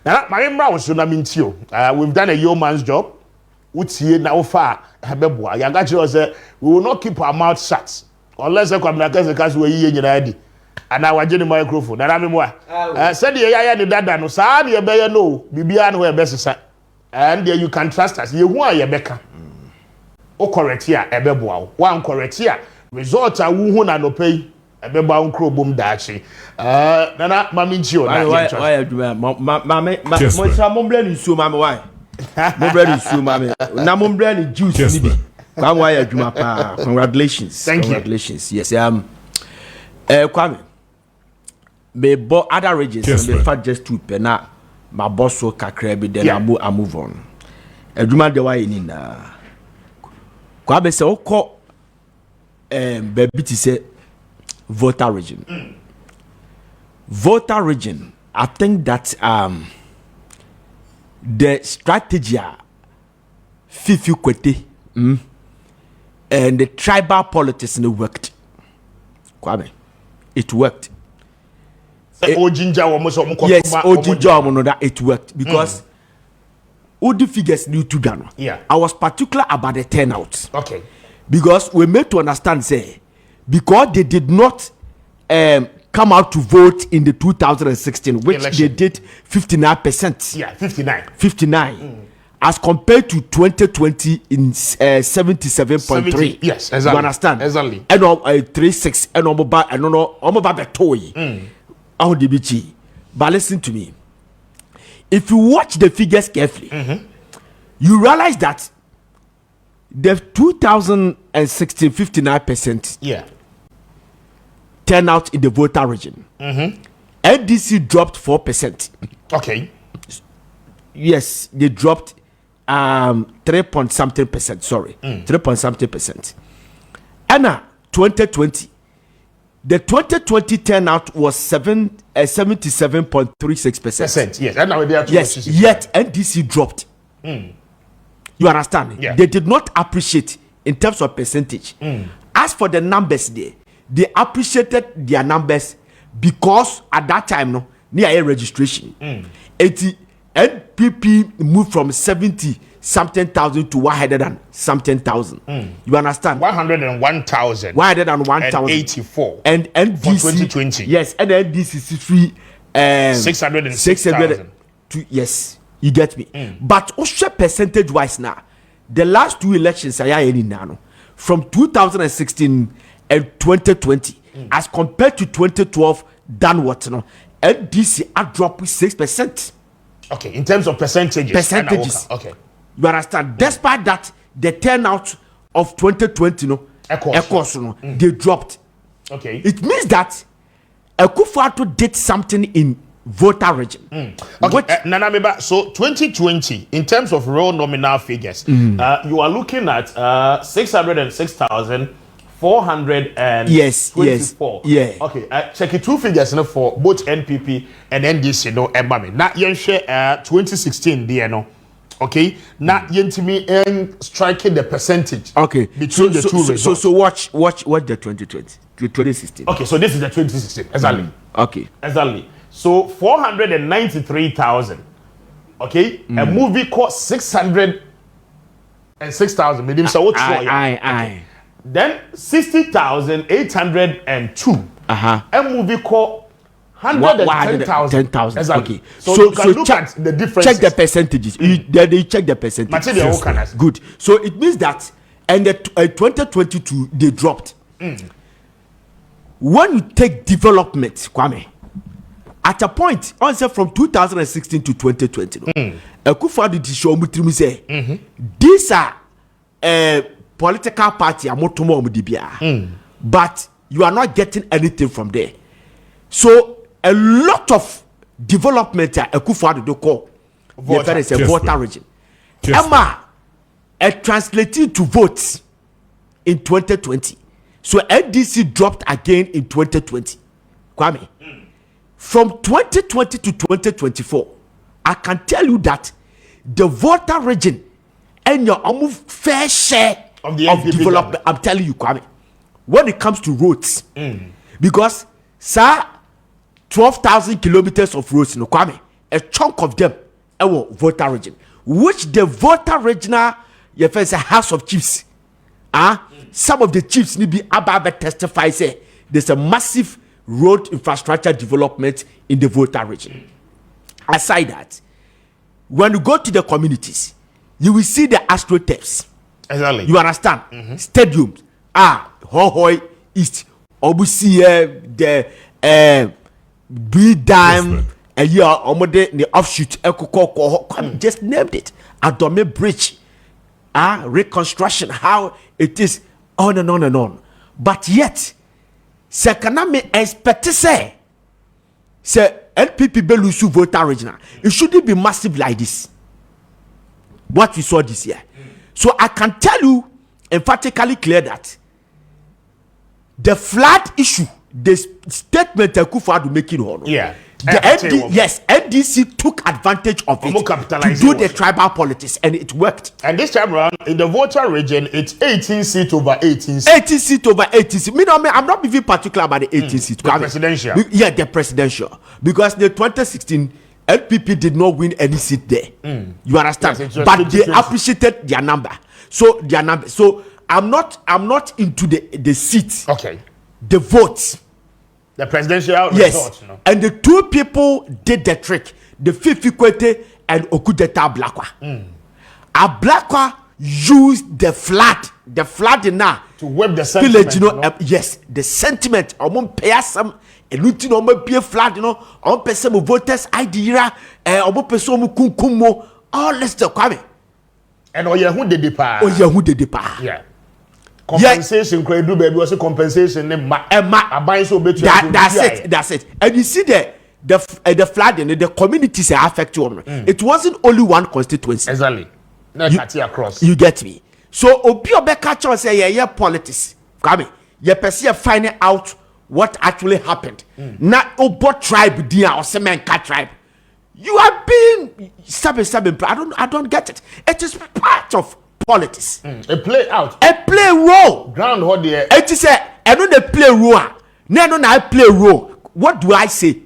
Now, my member was we've done a yeoman's job. What's here now far? We will not keep our mouth shut unless I come because we're ready. And I was getting microphone. And I'm said the AI and the dada no sad you better know Bibian where best and there you can trust us. You want your becca. O correct here, ebeboa. One correct here. Result a who na no pay. Ebeba unkro boom dachi. Nana maminchi o na. Why mama momble ni su mama why? Momble ni su mama. Na momble ni juice ni bi. Kwame why adwuma pa. Congratulations. Congratulations. Yes. Kwame. Me bo other regions me fa just two pe na my boss so kakra bi then I move on. Adwuma de why ni na. Kwame se okọ baby ti say Volta region. Volta region, I think that the strategy Fifi Kwete and the tribal politics worked. Kwame, it worked. Yes, that it worked because all the figures new to Ghana. Yeah, I was particular about the turnout. Okay, because we made to understand say because they did not come out to vote in the 2016, which election. They did 59%. Yeah, 59. As compared to 2020 in 77.3. Yes, exactly. You understand? Exactly. And 36 and about toy. But listen to me. If you watch the figures carefully, you realize that the 2016 59% yeah turnout in the Volta region. NDC dropped 4%. Okay. Yes, they dropped 3 point something percent. Sorry, 3 point something percent. And 2020, the 2020 turnout was 77.36%. Yes, and now they are yes. Yet NDC dropped. You understand? Yeah. They did not appreciate in terms of percentage. As for the numbers there, they appreciated their numbers because at that time, no, near registration, 80 NPP moved from 70 something thousand to 100 and something thousand. You understand? 101,000. 101,084. And NDC for 2020. Yes, and NDC is free 606,000. Yes, you get me. But also percentage wise now, the last two elections are now from 2016 and 2020 as compared to 2012 downwards, you know, NDC are dropped 6%. Okay, in terms of percentages. Okay. You understand? Despite that, the turnout of 2020, you know, echoes, you know, they dropped. Okay. It means that Akufo-Addo did something in Volta region. Okay. Nana Meba, so 2020, in terms of raw nominal figures, you are looking at 606,424. Yes. Yeah. Okay. Check it two figures for both NPP and NDC. No, Mbami. Now you share 2016 there, no. Okay. Now yentimi striking the percentage. Okay. Between the two results. So watch the 2016. Okay. So this is the 2016. Exactly. Okay. Exactly. So 493,000. Okay. A movie cost 606,000. Aye. Then 60,802. A movie called 110,000. Exactly. So you can look at the difference. Check the percentages. They check the percentages. Yes. Good. So it means that and the 2022 they dropped. When you take development, Kwame, at a point, also from 2016 to 2020, Akufo-Addo show me say these are political party but you are not getting anything from there. So a lot of development Akufo-Addo call Volta region. Emma translated to votes in 2020. So NDC dropped again in 2020. Kwame, from 2020 to 2024, I can tell you that the Volta region and your almost fair share of development. I'm telling you, Kwame, when it comes to roads, because sir, 12,000 kilometers of roads, no, Kwame, a chunk of them Volta region, which the Volta regional a House of Chiefs. Some of the chiefs need be about testify say there's a massive road infrastructure development in the Volta region. Aside that, when you go to the communities, you will see the astroturfs. Exactly. You understand? Stadiums. Hohoy East, Obusi, the B-Dime, a year omode the offshoot just named it. Adome Bridge. Reconstruction, how it is on and on and on. But yet, Sekaname expect to say NPP Belusu Volta regional. It shouldn't be massive like this. What we saw this year. So I can tell you emphatically clear that the flood issue, the statement Akufo-Addo making on. Yeah. NDC took advantage of it to do the tribal politics, and it worked. And this time around, in the Volta region, it's 18 seats over 18 seats. 18 seats over 18 seats. I'm not even particular about the 18 seats. The presidential. Yeah, the presidential. Because the 2016, LPP did not win any seat there. You understand? Yes, but they appreciated their number. So I'm not into the seats. Okay. The votes. The presidential yes, result, you know. And the two people did the trick. The Fifi Kwete and Okudeta Ablakwa. Ablakwa used the flood in now to whip the sentiment. Village, yes, the sentiment. Omon pay some eluti no be a flood, on person voters idea, omon person kunkumo, all let's the kwame. And who did the pa? Yeah. Compensation, baby, was a compensation. That's it. And you see the flooding, the communities are affected. It wasn't only one constituency. Exactly. Not across. You get me? So Obi Obeka say yeah politics. Come you perceive finding out what actually happened. Not Obo tribe dia or Semenka tribe. You are being stubborn. I don't get it. It is part of politics. A play out. A play role. Ground hold there. It is I know the play role. No, I play role. What do I say?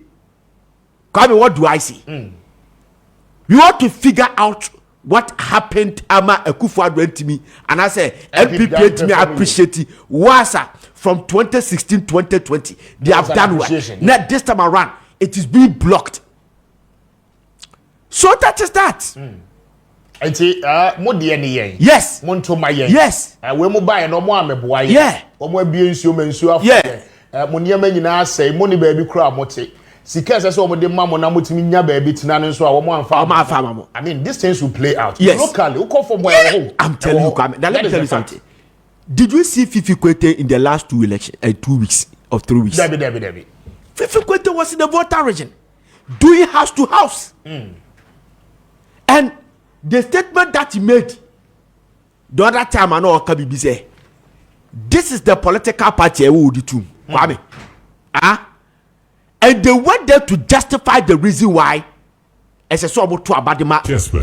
Come what do I say? You want to figure out what happened Ama Akufo-Addo went to me and I say NPP to me appreciate it. Wasa from 2016 2020 they have done well. Now this time around it is being blocked. So that is that. Yes. Yes. We mo buy no mo ameboa ye. Yeah. Omo abie nsuo mansuo afa. Yeah. Mo niam nyina asai mo ni baabi kura mote. Sika se omo de mamo na motimi nya baabi tina no nso a wo mo amfa. I mean these things will play out. Yes. Locally, who call for more home. I'm telling you, now let me tell you something. Did you see Fifi Kwete in the last 2 elections, 2 weeks or 3 weeks? Debbie. Fifi Kwete was in the Volta region, doing house to house. And the statement that he made the other time, I know Kabibi say, this is the political party who would do. And they went there to justify the reason why as a sort of to Abadima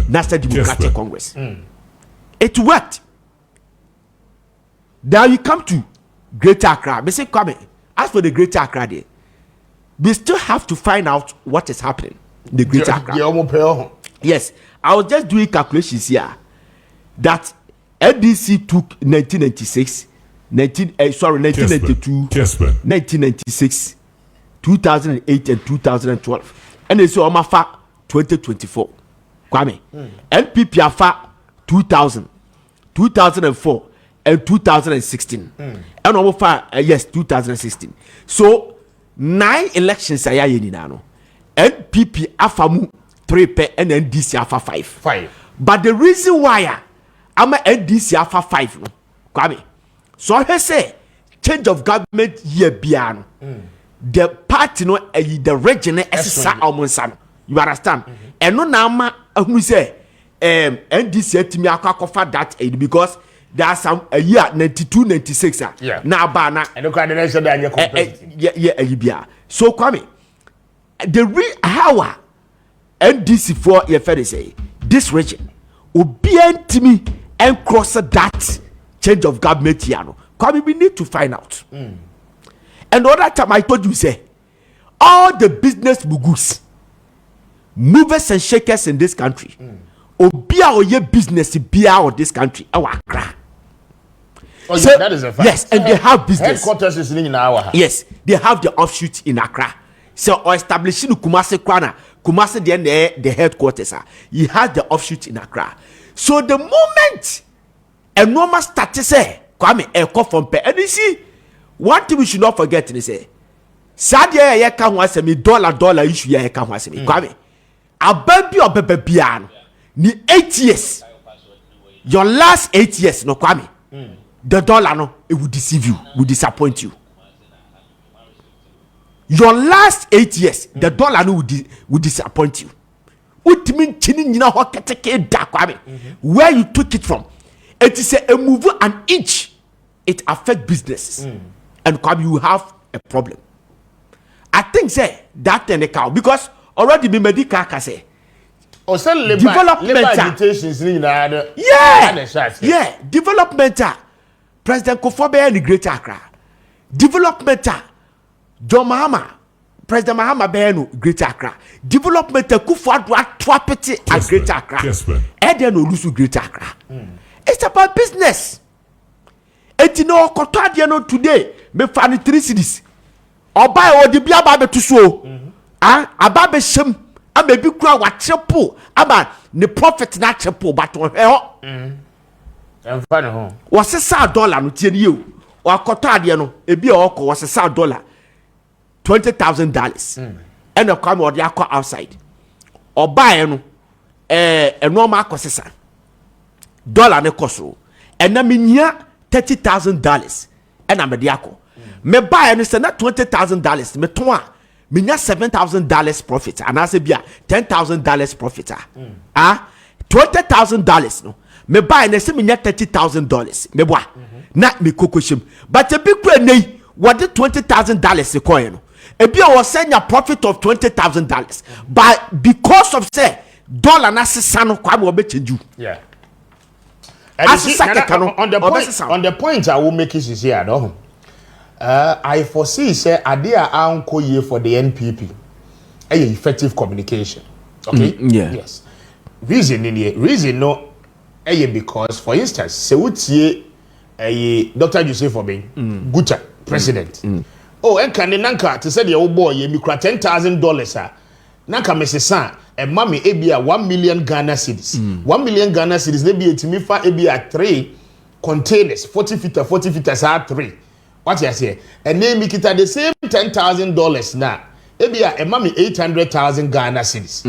National Democratic Congress. It worked. Now you come to Greater Accra. We say, come as for the Greater Accra day, we still have to find out what is happening in the Greater Accra. Yes, I was just doing calculations here that NDC took 1996, 1992, 1996, 2008 and 2012. And they say Omafa 2024. Kwame. NPP afa 2000, 2004 and 2016. And Omafa yes 2016. So 9 elections are here. NPP afamu 3 pe and NDC afa 5. But the reason why I'm a NDC afa 5 no Kwame. So I say change of government year biano. The party no the region SSA almonsan. You understand? And no nama who say NDC timi akwa that aid because there's some a year 92 96 na bana and the coordination that you yeah so Kwame the how NDC for your fair say this region obiantimi and cross that change of government here no Kwame we need to find out. And the other time I told you say all the business mugus movers and shakers in this country. Obia or your business bia or this country. Our Accra. Oh, so, yeah, that is a fact. Yes, and they have business. Headquarters is in our. Yes, they have the offshoot in Accra. So, or establishing Kumasi Kwana, Kumasi the headquarters. He has the offshoot in Accra. So, the moment a normal status say, Kwame, a call from pay. And you see, one thing we should not forget is say, Sadia ya ka ho asemi dollar issue ya ka ho asemi. Kwame, ababi obebebian ni 8 years. Your last 8 years, no Kwame. The dollar no, it will deceive you, will disappoint you. Your last 8 years, the dollar no will disappoint you. What mean chini nyina ho keteke da Kwame? Where you took it from? It is a move an inch. It affects businesses, and Kwame, you have a problem. I think say that thing account because already be medical can say. Development. Yeah, development. President Kofobe in the Greater Accra. Development. John Mahama, President Mahama Benu, Greater Accra. Development. Kufuadu Atwapeti at Greater Accra. Eden Olusu Greater Accra. It's about business. Eti no kotadiano today. Me fani 3 cities. Oba o di bia ba betu so. Ababe shem. Maybe cry what triple. Ama the profit not triple, but was a sad dollar no tell you or cotadiano a be oko was a sad dollar $20,000 and a come or the outside or buy a normal cost dollar ne cost and I mean yeah $30,000 and I'm a diaco me buy and it's not $20,000 me toa me $7,000 profit and I say be $10,000 profit $20,000 no me buy and say me $30,000 me boy not me kokoshim but a big pre what the $20,000 a coin a be was send a profit of $20,000 but because of say dollar na sano kwa mo be you yeah on the point I will make it here no I foresee say idea anko ye for the NPP effective communication okay yes reason no because for instance say utie Dr. Joseph for me Guta president oh and can nanka to say the old boy ye mi kra $10,000 nanka mesesa e mami ebia 1 million Ghana cedis 1 million Ghana cedis they be etimi fa ebia 3 containers 40 feet are 3 what you say and name it the same $10,000 now ebia e mami 800,000 Ghana cedis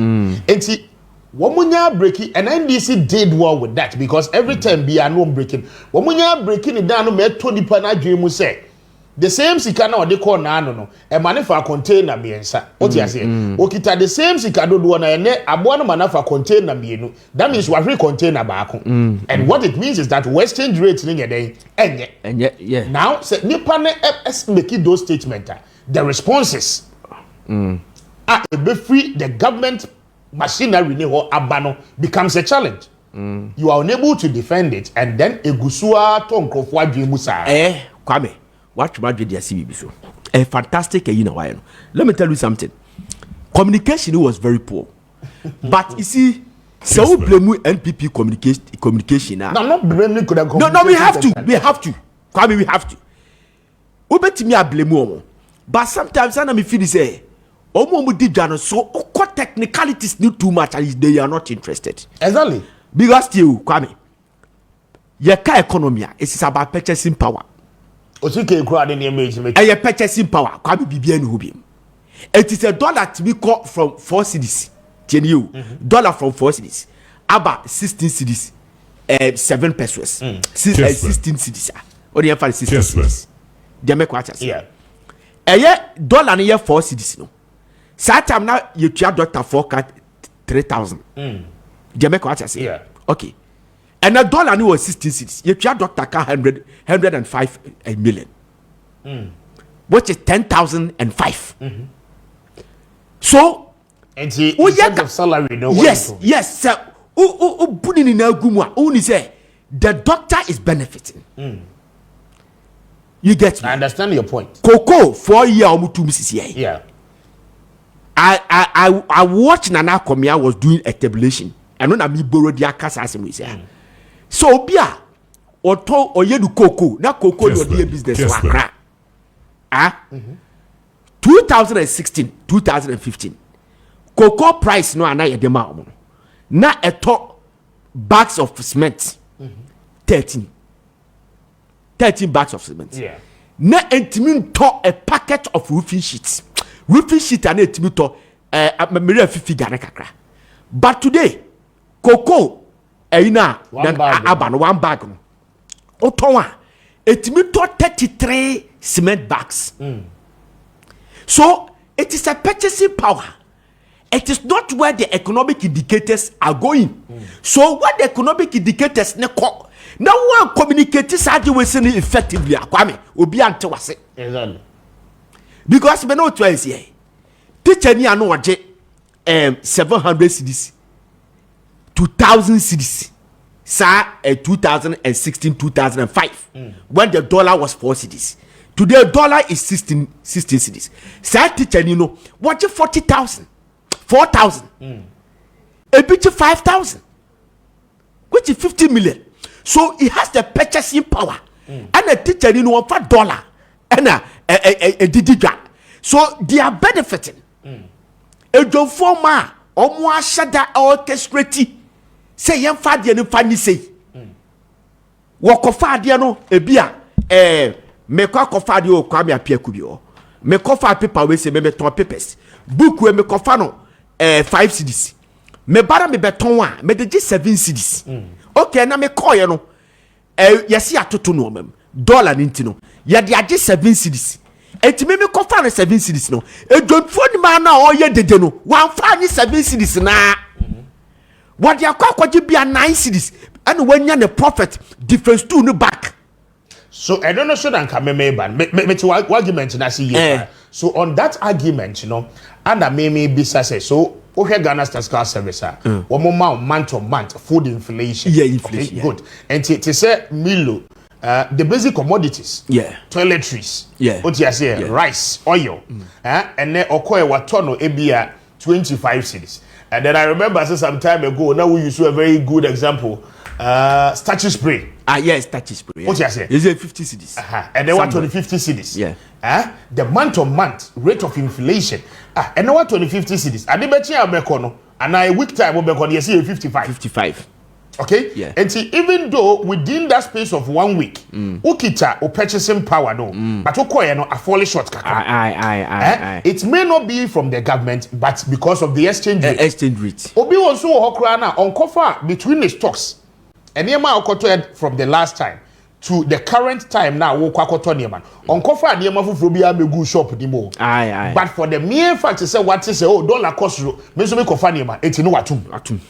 enti Womunya breaking and NDC did well with that because every time be no breaking. Womunya breaking it down no me to the pana dream say the same sikana or they call na no a man for container biensa. What you say? Okita the same sikado do na ene aboa man for container bienu. That means we free container back. And what it means is that exchange rate ning eden enye. Yeah. Now say nipa ne make those statements. The responses are be free the government machinery abano becomes a challenge. You are unable to defend it, and then egusua tonkrofo adwemusa. Kwame, watch my video CBB so. A fantastic Let me tell you something. Communication was very poor. But you see, so we blame NPP communication now. No, not blaming No, we have to. Kwame, we have to. We bet me I blame. But sometimes I me feel say so technicalities need too much and they are not interested. Exactly. Because still, Kwame, your economy is about purchasing power. And your purchasing power, Kwame BBN Hubim. It is a dollar to be called from 4 cities. Tell you, dollar from 4 cities. About 16 cities, 7 pesos. 16 cities. What do you have 16 cities? They make what? Yeah. Dollar near 4 cities. No. Satam now you try doctor for 3,000. They make what I say. Yeah. Okay. And a dollar new was 16 cities. You try doctor 105 million. Which is 10,005. So and the of salary no yes sir. Putting in a gumwa only say the doctor is benefiting. You get me? I understand your point. Coco 4 year or 2 Mrs. Yeah. I watched Nana Komia was doing a tabulation. I know that me borrow the akasa as we say. So bia oto oyedu cocoa na cocoa no dey business wakra. 2016, 2015. Cocoa price no ana yedema omo. Na eto bags of cement. 13 bags of cement. Yeah. Na entimi to a packet of roofing sheets. Roofing sheet and entimi to me 50 Ghana kakra. But today cocoa ina one bag no otonwa etimi to 33 cement bags. So it is a purchasing power. It is not where the economic indicators are going. So what the economic indicators now one communicate this effectively akwame obi ante wase. Exactly. Because me no twice here. Teacher ni anu oje 700 cedis. 2000 cedis. Sa 2016 2005 when the dollar was 4 cedis. Today dollar is 16 cedis. Sa teacher ni no watch 40,000 4,000 a bit 5,000 which is 50 million. So it has the purchasing power and a teacher you know for dollar and a didiga. So they are benefiting. A job for ma or more shada orchestrate say young father and funny say walk of father no a beer make a fadio kwame appear kubio make offer paper we say maybe 2 papers book we make offer 5 cedis me bara me beton wa me de 7 cedis. Okay na me call you no yesi atoto no mem dollar ninti no ye de age 7 cedis etime me kofa na 7 cedis no edonfo ni ma na oye dede no wan fa ni 7 cedis na what de akwaje bia 9 cedis and wanya the profit difference to no back. So I don't know so dan ka me ban me argument na see here. So on that argument, you know, and I may be say so. Okay, Ghana Statistical Service, one more month to month food inflation. Yeah, inflation. Okay, good. And to say Milo, the basic commodities. Yeah. Toiletries. Yeah. What you say? Rice, oil. And then okoye watono ebia 25 cedis. And then I remember some time ago. Now we use a very good example. Starchy spray. Yes, starchy spray. Yeah. What you say? Is it 50 cedis? And then what 50 cedis? Yeah. The month rate of inflation. And now what 50 cedis? And the betting abekono. And a week time obekono you see 55. Okay? Yeah. And see, even though within that space of 1 week, ukita or purchasing power no, but okoye no a fall short kaka. It may not be from the government, but because of the exchange rate. Exchange rate. Obi also hokrana on cover between the stocks. And yema okoto from the last time to the current time now wo kwakoto niema on cover niema fufuro bia megu shop ni mo. But for the mere fact say what is oh dollar cost me so me kofa niema eti no watum.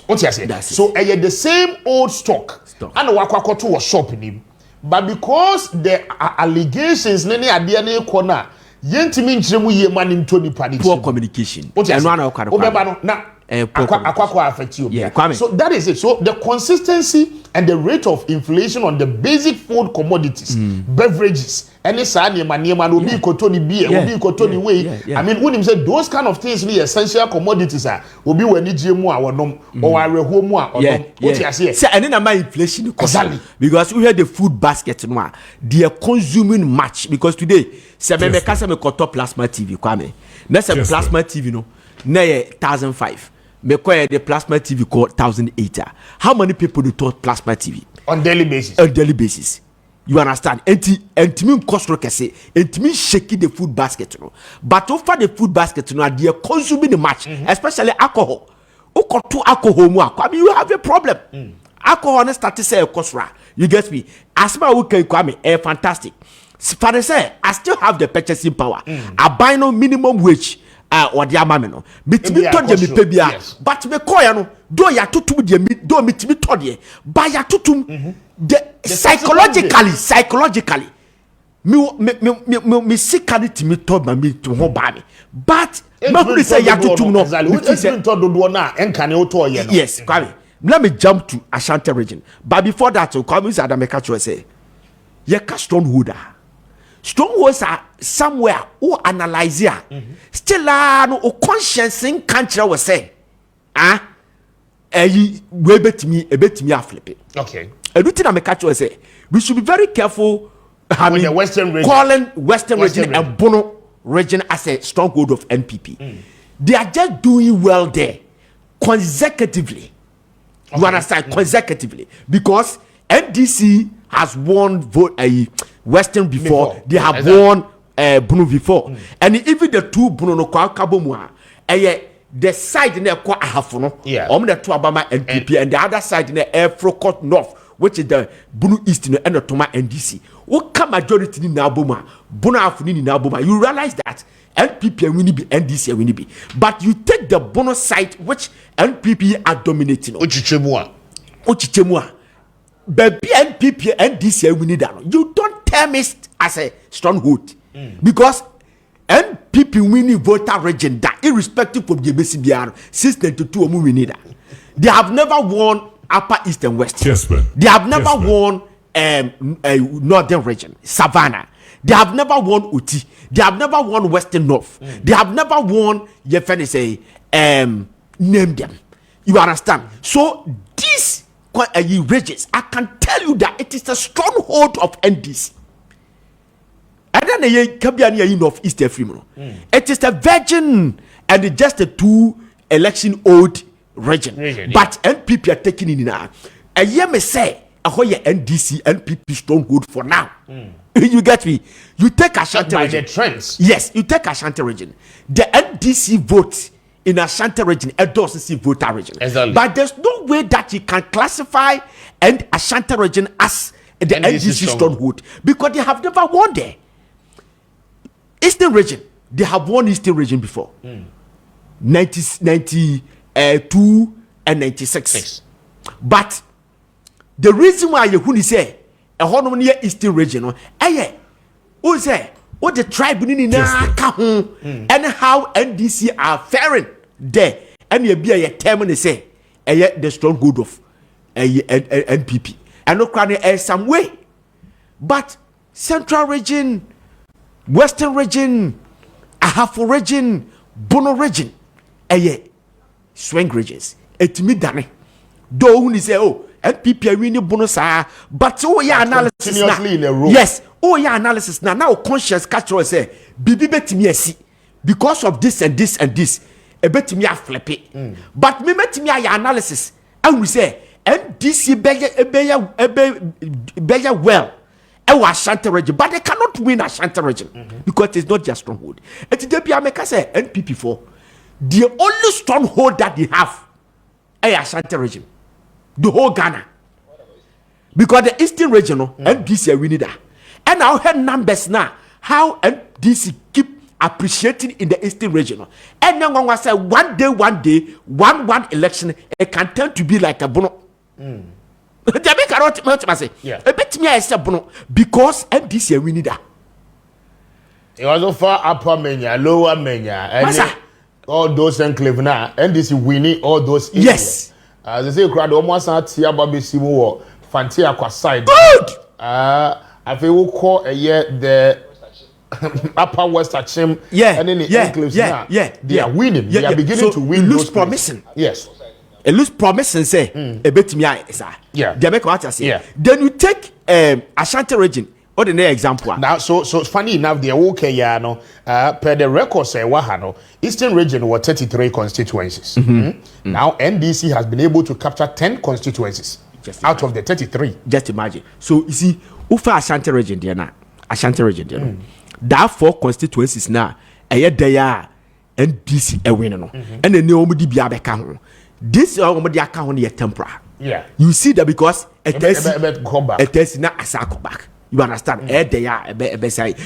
What you say? So the same old stock. And wakwakoto was shop ni. But because the allegations nene ade na corner yentimi nchiremu ye man into ni panic. Poor communication. What you say? Obeba no na affect you. Yeah, so that is it. So the consistency and the rate of inflation on the basic food commodities, beverages, any sani maniema no be kotoni beer, will be kotoni way. I mean, when him said those kind of things, the essential commodities are will be when GMO or nom or our home or what you say. Say, and then my inflation because we had the food basket no, they are consuming much because today, say me kasa me koto plasma TV kwame. Na say plasma TV no, na 1,005. Me call the plasma TV called 1,008. How many people do talk plasma TV on daily basis? On daily basis, you understand? And me cost say, and me shaking the food basket, no. But over the food basket, no, they are consuming the much, especially alcohol. Oko to alcohol more. I mean, you have a problem. Alcohol and start to say cost. You get me? As my okay, Kwame, fantastic. For say, I still have the purchasing power. I buy no minimum wage. Or the amame no bitimi to de me pebia but me koya no do ya tutum de me do mitimi to de ba ya tutum the psychologically me sikanity me to ba me to ho ba me but ma who say ya tutum no me to do na enka ne oto ye no. Yes, Kwame, let me jump to Ashanti region, but before that, Kwame is Adam catch say ye ka strongholder strongholds are somewhere who analyze ya. Still no o conscience in country was say we bet me a flip it. Okay. Everything I catch you say we should be very careful with the Western region. Calling Western region and Bono region as a stronghold of NPP. They are just doing well there consecutively. You understand? Consecutively. Because NDC has won Western before. They have won Bono before. And even the two Bono no kwa kabomwa the side in the kwa ahafono the two Abama NPP and the other side in the Afrocot North, which is the Bono East and the Toma NDC. What come majority in Naboma, Bono Afuni in Naboma? You realize that NPP and Winnie be NDC and Winnie be. But you take the Bono side, which NPP are dominating. Ochichemua. But NPP and NDC and Winnie down. You don't term it as a stronghold. Because NPP winning Volta region that irrespective of the BCBR since 92 winning that. They have never won Upper East and West. Kessben. They have never won Northern region, Savannah. They have never won Uti. They have never won Western North. They have never won name them. You understand? So these regions, I can tell you that it is the stronghold of NDC. And then the North East Africa. It is the virgin and just a two election old region. But NPP are taking it in now. A year may say a whole NDC NPP stronghold for now. You get me? You take Ashanti region. The trends. Yes, you take Ashanti region. The NDC vote in Ashanti region endorses the Volta region. Exactly. But there's no way that you can classify and Ashanti region as the NDC stronghold because they have never won there. Eastern region, they have won Eastern region before. 92 and 96. But the reason why you say a whole near Eastern region, who say what the tribe in and how NDC are faring there, and you be a term and say the stronghold of NPP. And no crying some way, but Central region, Western region, Ahafo region, Bono region, swing regions. It me done. Though when you say, oh, NPP are winning bonus, but oh yeah, analysis now. In a row. Yes, oh yeah, analysis now. Now conscious catch or say, Bibi bet me see because of this and this and this. A bet me a flip it. But me met me a analysis, and we say, NDC beya well. Ashanti region, but they cannot win Ashanti region because it's not just stronghold. And today, I say NPP for the only stronghold that they have is Ashanti region, the whole Ghana, because the Eastern region NDC are winning that. And now her numbers now how NDC keep appreciating in the Eastern region. And now one say one day, one election, it can turn to be like a Bono. Yeah. Because NDC are winning that. It was so far upper mania, lower mania, and all those enclave now. NDC winning all those. Yes. As I say, crowd almost at Tia Baby Simu, Fantia Quaside. Good. I feel we'll call a year the upper West Achim. Yeah. And then the enclaves now. They are winning. They are beginning to win. It looks promising. Yes. It looks promising, say a bit me, sir. Yeah. They make what I say. Yeah. Then you take Ashanti region. Or the next example. Now, so funny enough, the okay, per the record say Wahano, Eastern region were 33 constituencies. Now NDC has been able to capture 10 constituencies out of the 33. Just imagine. So you see, Ufa Ashanti region there now. Ashanti region there. That 4 constituencies now. They are NDC a winner. And then nobody be a back. This already account here temporary. Yeah. You see that because it is not a cycle back. You understand? They are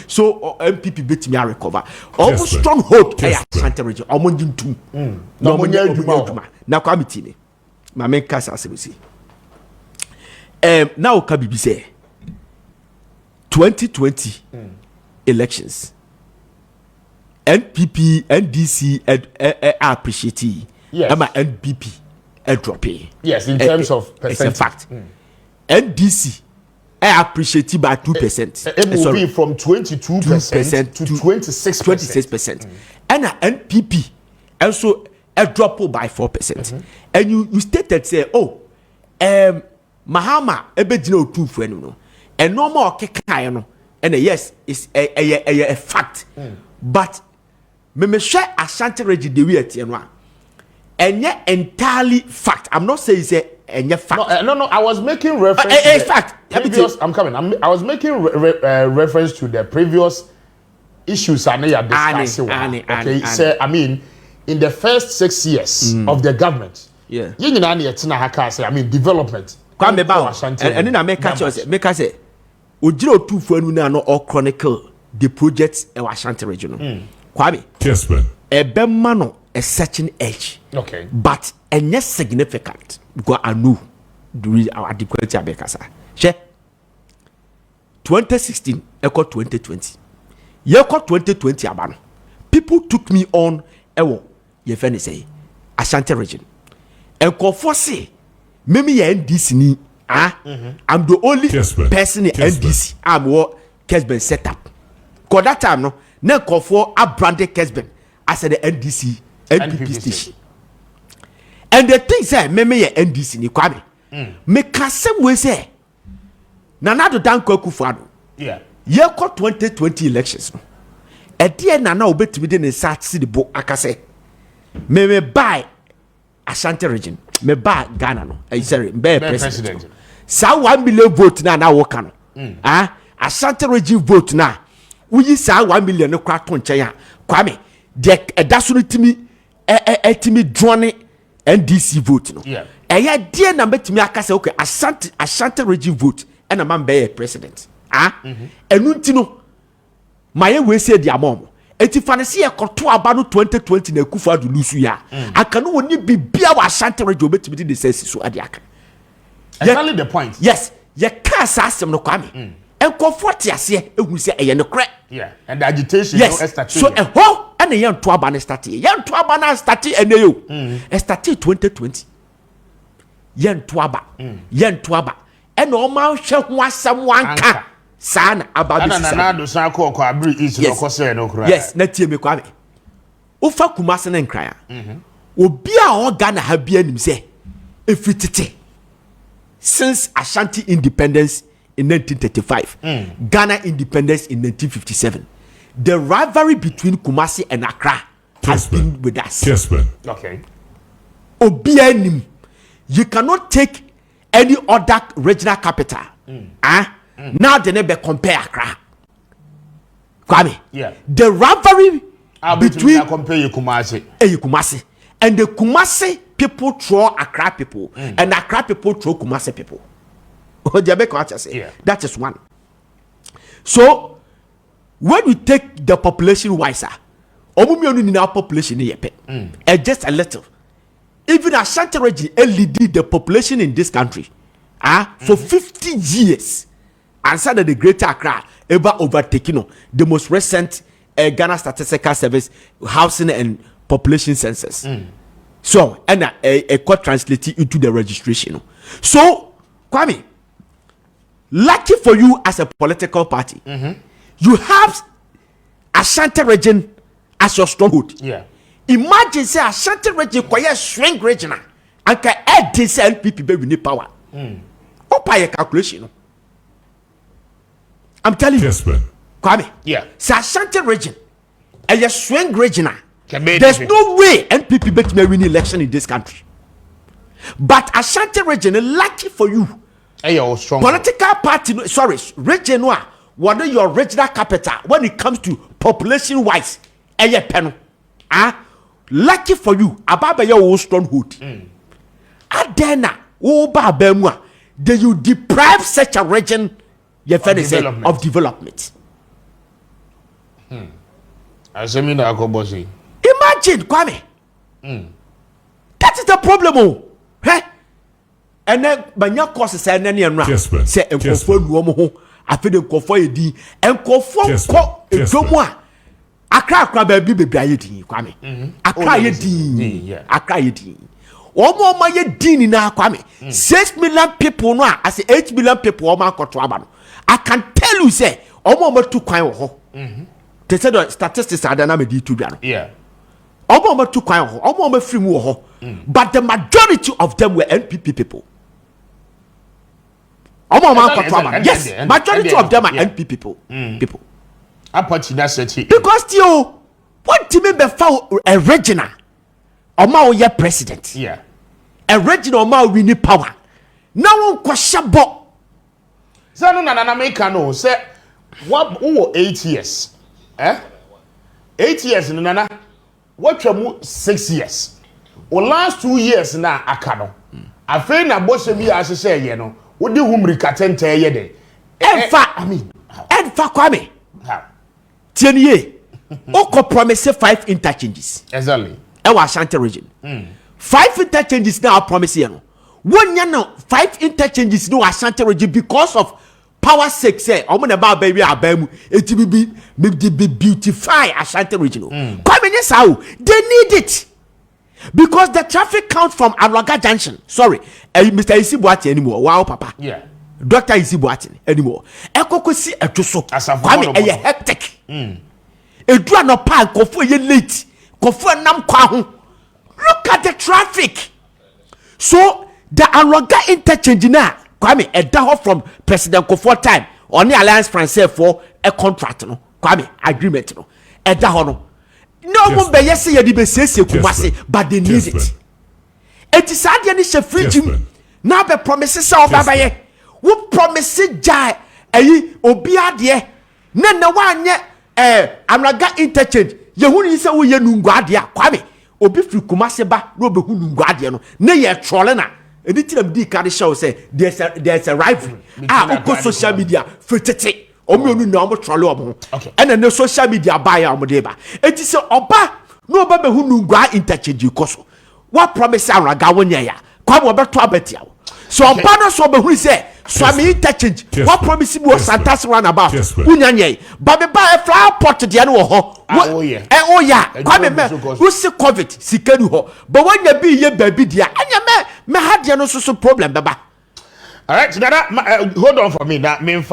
so MPP bet me recover. Almost stronghold. Ashanti region. Almost two. No more. Now come to me. My main case as we see. Now Kabibi say 2020 elections. NPP, NDC appreciate. Yes. I'm NPP dropping. Yes, in terms of percentage. It's a fact. NDC I appreciate by 2%. It will be from 22% to 26%. And NPP also a drop by 4%. And you stated say, Mahama ebedino 2 for no. And no more keka no. And yes, it's a fact. But me share Ashanti region the way at Yanwa. And yet entirely fact. I'm not saying it's a fact. No, I was making reference to fact. Previous, I'm coming. I was making reference to the previous issues I may have discussed. Okay, so I mean, in the first 6 years of the government, development. And then I make us say, Ujiro 2 for no or chronicle the projects in Ashanti region. Kwame, Kessben, a bemano a certain age. Okay, but a yes significant because I know during our adequate abekasa. She 2016, echo 2020. Yeko 2020 abano. People took me on ewo ye feni say Ashanti region. Enko for say maybe ye NDC ni I'm the only person in NDC. I'm what Kessben set up. Cause that time no na for a branded Kessben as the NDC NPP station. And the thing say maybe ye NDC ni kwame. Me kasem we say Nana do dan Akufo-Addo. Yeah. Ye ko 2020 elections no. E die Nana obetimi de ne sat si the book akase. Me buy Ashanti region. Me buy Ghana no. Sorry, be president. Sa 1 million vote na work no. Ashanti region vote na. Uyi sa 1 million no kwa to nche ya. Kwame, de daso no timi etimi drone NDC vote no. Yeah. Eya die na betimi akase okay Ashanti region vote and a man be president. Enunti no maye we say dia mom. Eti fanesi e koto aba no 2020 na Akufo-Addo lusu ya. Aka no woni bibia wa Ashanti region betimi de sense so ade aka. Exactly the point. Yes, ye ka asem no kwame. Enkofo te ase ehun se eye no kre. Yeah, and the agitation yes. No start. So ho and ye nto aba na start. Ye nto aba na start ene yo. E start 2020. Ye nto aba. And all my chef was someone can son about this. Yes, Natia Mekwame. Ufa Kumasan and Cryer. Obia or Ghana have been say if it since Ashanti independence in 1935, Ghana independence in 1957. The rivalry between Kumasi and Accra has been with us. Kessben. Okay. Obia you cannot take any other regional capital. Now they never compare Accra. Kwame. Yeah. The rivalry between compare Kumasi. Kumasi and the Kumasi people throw Accra people and Accra people throw Kumasi people. Yeah. That is one. So when we take the population wiser, in our population just a little. Even Ashanti region lead the population in this country for 50 years. And said that the Greater Accra ever overtaken the most recent Ghana Statistical Service housing and population census. So, and a court translated into the registration. So, Kwame, lucky for you as a political party, you have Ashanti region as your stronghold. Yeah. Imagine say Ashanti region kwaya shrink region and can add this NPP be with power. Opa your calculation. I'm telling you. Kwame. Yeah. Say Ashanti region and your shrink region. There's no way NPP bet me win election in this country. But Ashanti region, lucky for you. Strong political party, sorry, region what your regional capital when it comes to population wise, lucky for you, ababa your stronghold. Adena, then you deprive such a region of development. Imagine, Kwame. That is the problem. And then banya course say nani enra say enkofo nuomo ho afede enkofo yedi enkofo ko edomu a akra ba bi bebi ayedi Kwame akra yedi omo ma ye din na kwame 6 million people no as 8 million people omo akoto aba no I can tell you say omo tu kwan wo ho they said the statistics are na me di tu bia no yeah omo tu kwan wo ho omo free mu wo ho but the majority of them were NPP people yes majority of them are NPP people people because you what do you mean by a regional Oma o ye president. Yeah. A regional Oma win power. Now on kwashabo. Say no na make no say what 8 years. 8 years nana. What mu 6 years. O last 2 years na aka no. Afei na bose bi asese ye no. Wo di humri katente ye de. Enfa I mean. Enfa kwame. How? Tienye. Oko promise 5 interchanges. Exactly. Ewa Ashanti region. 5 interchanges now promise you. 1 year now 5 interchanges no Ashanti region because of power sake say omo na ba baby abamu it be beautify Ashanti region. Come in how they need it. Because the traffic count from Araga Junction. Sorry, Mr. Isibuati anymore. Wow papa. Yeah. Dr. Isibuati anymore. Ekoko si etuso. Kwame eye hectic. Edua no pa kofu ye late. Kofu nam kwa ho. Look at the traffic. So the Araga interchange na Kwame edaho from President Kofu time on the Alliance Française for a contract no. Kwame agreement no. Edaho no. No one be yes say ye be sese kumase but they need it. It is sad ye ni she free gym. Now be promises say obaba ye. Wo promise jai eyi obi ade na wanye Araga interchange ye hu ni say wo ye nungu ade Kwame obi free kumase ba no be hu nungu ade no na ye trole na edi tiram di card show say there's a rivalry oko social media fetete omionu na omo trole omo and the social media buy omo dey ba eti say oba no oba be hu nungu interchange koso what promise Araga wonya ya Kwame obeto abetia so oba no so be hu say swami interchange what promise me was Santas roundabout unyanye but me buy a flower pot de no ho oh yeah Kwame me who see covid sikanu ho but when you be ye baby dia anya me had no so problem baba. All right, so that hold on for me that